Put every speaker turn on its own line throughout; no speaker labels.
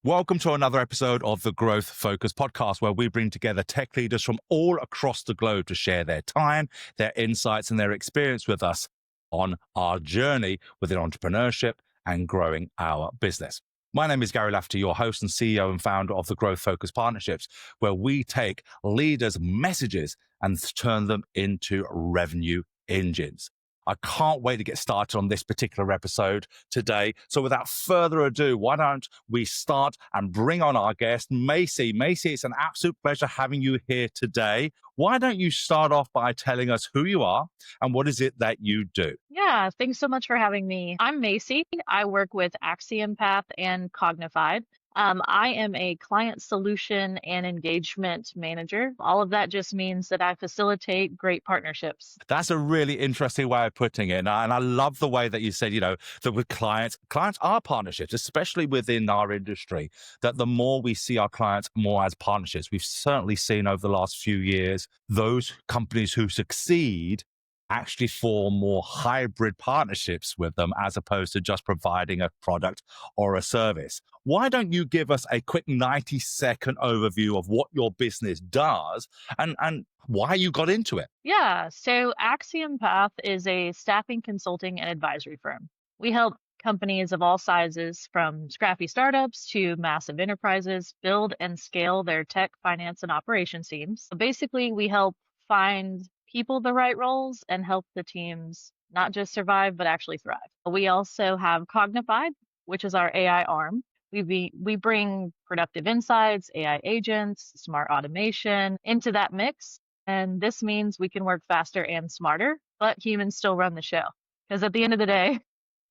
Welcome to another episode of the Growth Focus podcast, where we bring together tech leaders from all across the globe to share their time, their insights, and their experience with us on our journey within entrepreneurship and growing our business. My name is Gary Lafferty, your host and CEO and founder of the Growth Focus Partnerships, where we take leaders' messages and turn them into revenue engines. I can't wait to get started on this particular episode today. So without further ado, why don't we start and bring on our guest, Macie. Macie, it's an absolute pleasure having you here today. Why don't you start off by telling us who you are and what is it that you do?
Yeah, thanks so much for having me. I'm Macie. I work with Axiom Path and Cognified. I am a client solution and engagement manager. All of that just means that I facilitate great partnerships.
That's a really interesting way of putting it. And I love the way that you said, that with clients are partnerships, especially within our industry, that the more we see our clients more as partnerships. We've certainly seen over the last few years, those companies who succeed actually form more hybrid partnerships with them as opposed to just providing a product or a service. Why don't you give us a quick 90-second overview of what your business does and why you got into it?
Yeah, so Axiom Path is a staffing, consulting, and advisory firm. We help companies of all sizes, from scrappy startups to massive enterprises, build and scale their tech, finance, and operations teams. Basically, we help find people the right roles and help the teams not just survive, but actually thrive. We also have Cognified, which is our AI arm. We bring productive insights, AI agents, smart automation into that mix. And this means we can work faster and smarter, but humans still run the show. Because at the end of the day,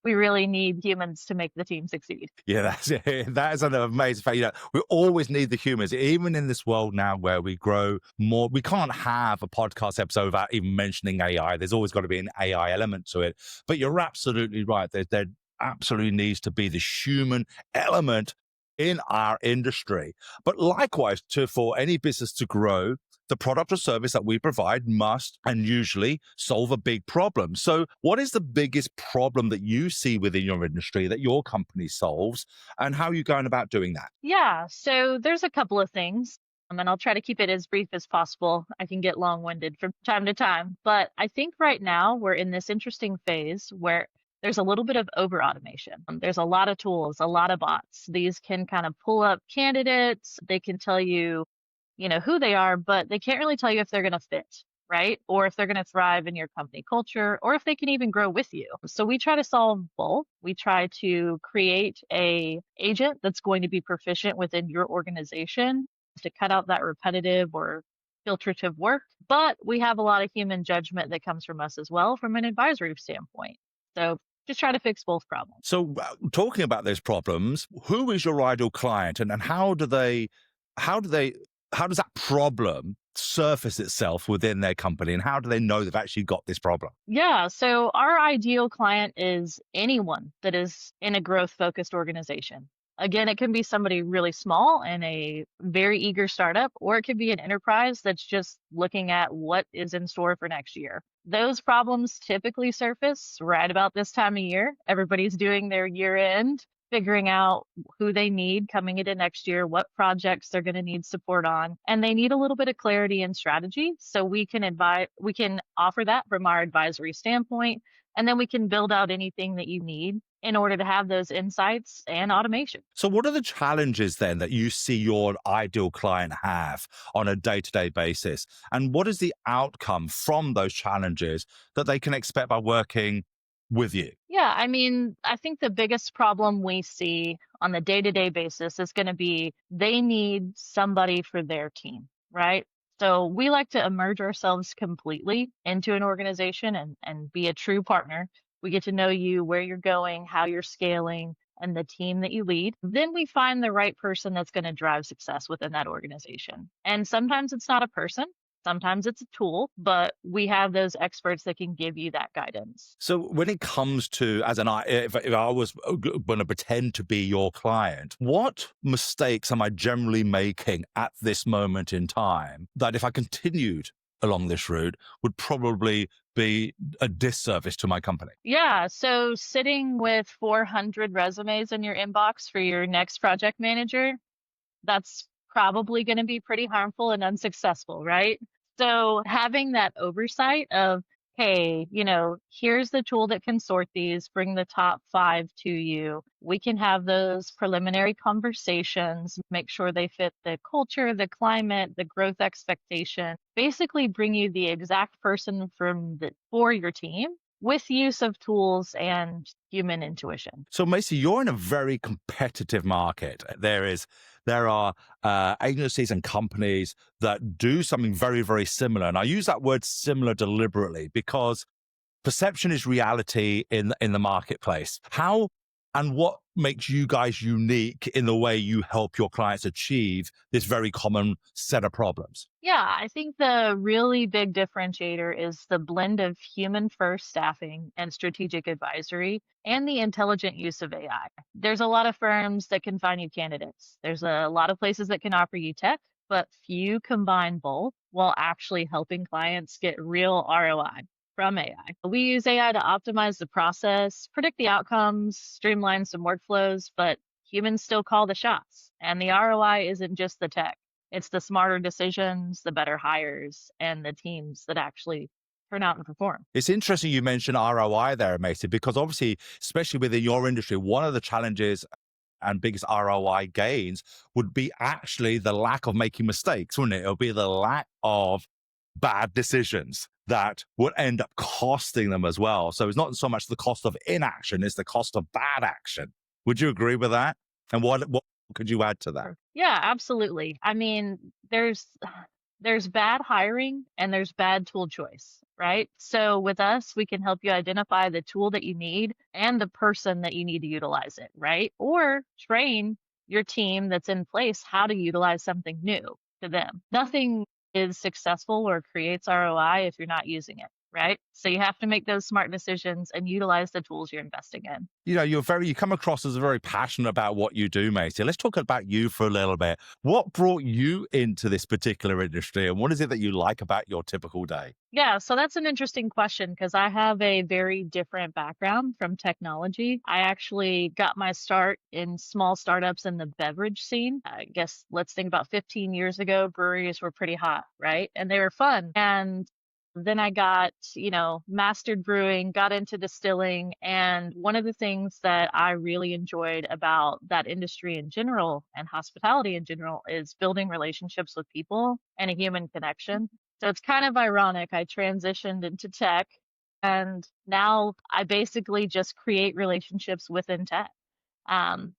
we really need humans to make the team succeed.
Yeah, that's it. That is an amazing fact. We always need the humans, even in this world now where we grow more. We can't have a podcast episode without even mentioning AI. There's always got to be an AI element to it. But you're absolutely right. There absolutely needs to be the human element in our industry. But likewise, for any business to grow, the product or service that we provide must and usually solve a big problem. So what is the biggest problem that you see within your industry that your company solves, and how are you going about doing that?
Yeah, so there's a couple of things, and I'll try to keep it as brief as possible. I can get long-winded from time to time, but I think right now we're in this interesting phase where there's a little bit of over automation. There's a lot of tools, a lot of bots. These can kind of pull up candidates. They can tell you, who they are, but they can't really tell you if they're going to fit, right? Or if they're going to thrive in your company culture, or if they can even grow with you. So we try to solve both. We try to create a agent that's going to be proficient within your organization to cut out that repetitive or filtrative work. But we have a lot of human judgment that comes from us as well from an advisory standpoint. So just try to fix both problems.
So talking about those problems, who is your ideal client, and how does that problem surface itself within their company, and how do they know they've actually got this problem?
Yeah, so our ideal client is anyone that is in a growth focused organization. Again, it can be somebody really small and a very eager startup, or it could be an enterprise that's just looking at what is in store for next year. Those problems typically surface right about this time of year. Everybody's doing their year end, figuring out who they need coming into next year, what projects they're going to need support on, and they need a little bit of clarity and strategy. So we can offer that from our advisory standpoint, and then we can build out anything that you need in order to have those insights and automation.
So what are the challenges then that you see your ideal client have on a day-to-day basis? And what is the outcome from those challenges that they can expect by working with you?
Yeah, I think the biggest problem we see on the day-to-day basis is going to be they need somebody for their team, right? So we like to immerse ourselves completely into an organization and be a true partner. We get to know you, where you're going, how you're scaling, and the team that you lead. Then we find the right person that's going to drive success within that organization. And sometimes it's not a person. Sometimes it's a tool, but we have those experts that can give you that guidance.
So when it comes to, if I was going to pretend to be your client, what mistakes am I generally making at this moment in time that if I continued along this route would probably be a disservice to my company.
Yeah. So sitting with 400 resumes in your inbox for your next project manager, that's probably going to be pretty harmful and unsuccessful, right? So having that oversight of, hey, here's the tool that can sort these, bring the top five to you. We can have those preliminary conversations, make sure they fit the culture, the climate, the growth expectation, basically bring you the exact person for your team with use of tools and human intuition.
So, Macy, you're in a very competitive market. There are agencies and companies that do something very, very similar, and I use that word similar deliberately because perception is reality in the marketplace. How and what makes you guys unique in the way you help your clients achieve this very common set of problems?
Yeah, I think the really big differentiator is the blend of human first staffing and strategic advisory and the intelligent use of AI. There's a lot of firms that can find you candidates. There's a lot of places that can offer you tech, but few combine both while actually helping clients get real ROI from AI. We use AI to optimize the process, predict the outcomes, streamline some workflows, but humans still call the shots. And the ROI isn't just the tech. It's the smarter decisions, the better hires, and the teams that actually turn out and perform.
It's interesting you mentioned ROI there, Macy, because obviously, especially within your industry, one of the challenges and biggest ROI gains would be actually the lack of making mistakes, wouldn't it? It'll be the lack of bad decisions that would end up costing them as well. So it's not so much the cost of inaction, it's the cost of bad action. Would you agree with that? And what could you add to that?
Yeah, absolutely. I mean, there's bad hiring and there's bad tool choice, right? So with us, we can help you identify the tool that you need and the person that you need to utilize it, right? Or train your team that's in place how to utilize something new to them. Nothing is successful or creates ROI if you're not using it, right? So you have to make those smart decisions and utilize the tools you're investing in.
You come across as very passionate about what you do, Macy. Let's talk about you for a little bit. What brought you into this particular industry and what is it that you like about your typical day?
Yeah, so that's an interesting question because I have a very different background from technology. I actually got my start in small startups in the beverage scene. I guess let's think about 15 years ago, breweries were pretty hot, right? And they were fun. And then I got, mastered brewing, got into distilling. And one of the things that I really enjoyed about that industry in general and hospitality in general is building relationships with people and a human connection. So it's kind of ironic. I transitioned into tech and now I basically just create relationships within tech.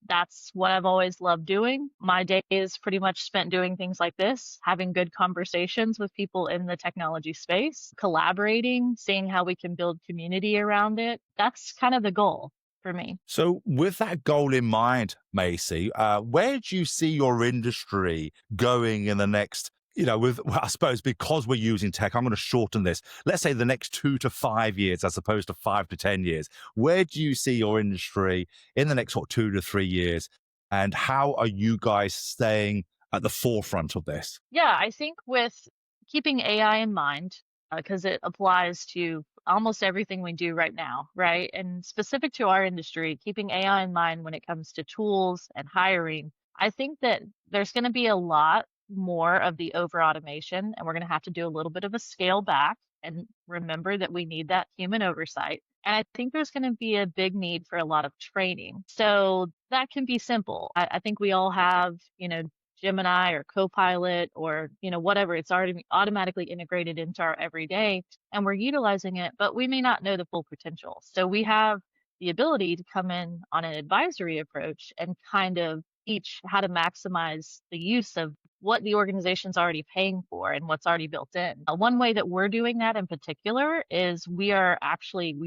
That's what I've always loved doing. My day is pretty much spent doing things like this, having good conversations with people in the technology space, collaborating, seeing how we can build community around it. That's kind of the goal for me.
So, with that goal in mind, Macy, where do you see your industry going in the next, I suppose because we're using tech, I'm going to shorten this. Let's say the next 2 to 5 years, as opposed to 5 to 10 years. Where do you see your industry in the next 2 to 3 years? And how are you guys staying at the forefront of this?
Yeah, I think with keeping AI in mind, because it applies to almost everything we do right now, right? And specific to our industry, keeping AI in mind when it comes to tools and hiring, I think that there's going to be a lot more of the over automation, and we're going to have to do a little bit of a scale back and remember that we need that human oversight. And I think there's going to be a big need for a lot of training. So that can be simple. I think we all have, Gemini or Copilot or, whatever. It's already automatically integrated into our everyday and we're utilizing it, but we may not know the full potential. So we have the ability to come in on an advisory approach and kind of teach how to maximize the use of what the organization's already paying for and what's already built in. One way that we're doing that in particular is we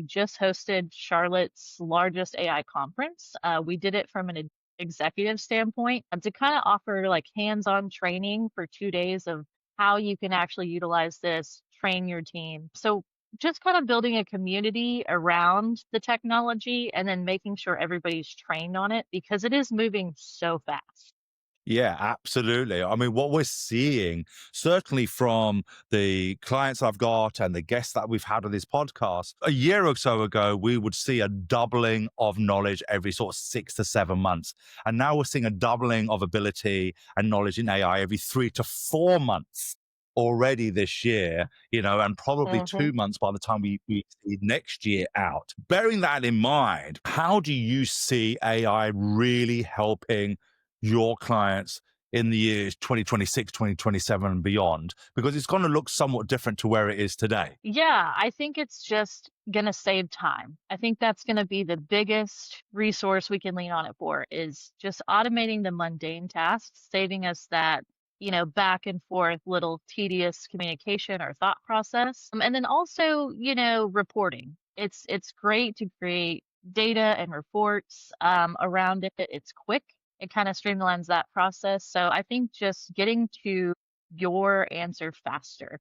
just hosted Charlotte's largest AI conference. We did it from an executive standpoint to kind of offer like hands-on training for 2 days of how you can actually utilize this, train your team. So just kind of building a community around the technology and then making sure everybody's trained on it because it is moving so fast.
Yeah, absolutely. I mean, what we're seeing, certainly from the clients I've got and the guests that we've had on this podcast, a year or so ago, we would see a doubling of knowledge every sort of 6 to 7 months. And now we're seeing a doubling of ability and knowledge in AI every 3 to 4 months already this year, and probably
Hmm.
2 months by the time we see next year out. Bearing that in mind, how do you see AI really helping your clients in the years 2026, 2027 and beyond? Because it's going to look somewhat different to where it is today.
Yeah, I think it's just going to save time. I think that's going to be the biggest resource we can lean on it for is just automating the mundane tasks, saving us that, back and forth little tedious communication or thought process. And then also, reporting. It's great to create data and reports around it. It's quick. It kind of streamlines that process. So I think just getting to your answer faster,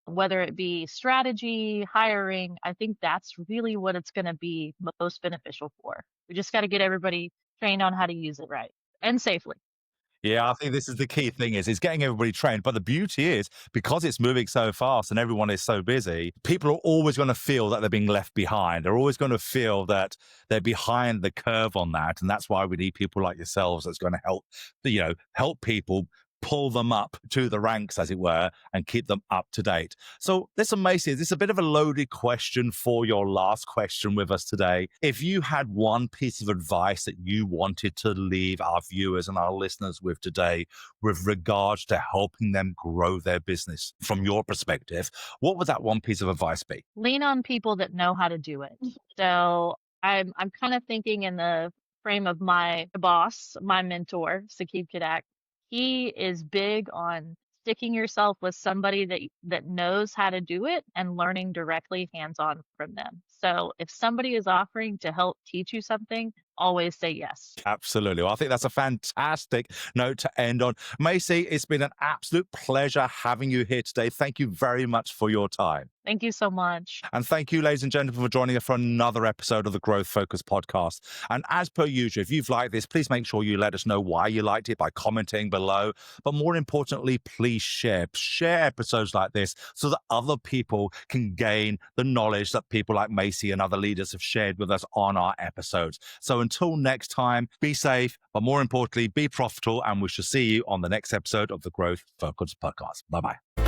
whether it be strategy, hiring, I think that's really what it's going to be most beneficial for. We just got to get everybody trained on how to use it right and safely.
Yeah, I think this is the key thing is getting everybody trained. But the beauty is because it's moving so fast and everyone is so busy, people are always going to feel that they're being left behind. They're always going to feel that they're behind the curve on that. And that's why we need people like yourselves that's going to help people pull them up to the ranks, as it were, and keep them up to date. So listen, Macy, this is a bit of a loaded question for your last question with us today. If you had one piece of advice that you wanted to leave our viewers and our listeners with today with regards to helping them grow their business from your perspective, what would that one piece of advice be?
Lean on people that know how to do it. So I'm kind of thinking in the frame of my boss, my mentor, Sakib Kadak. He is big on sticking yourself with somebody that knows how to do it and learning directly hands-on from them. So if somebody is offering to help teach you something, always say yes.
Absolutely. Well, I think that's a fantastic note to end on. Macy, it's been an absolute pleasure having you here today. Thank you very much for your time.
Thank you so much.
And thank you, ladies and gentlemen, for joining us for another episode of the Growth Focus podcast. And as per usual, if you've liked this, please make sure you let us know why you liked it by commenting below. But more importantly, please share episodes like this so that other people can gain the knowledge that people like Macy and other leaders have shared with us on our episodes. So until next time, be safe, but more importantly, be profitable. And we shall see you on the next episode of the Growth Focus podcast. Bye-bye.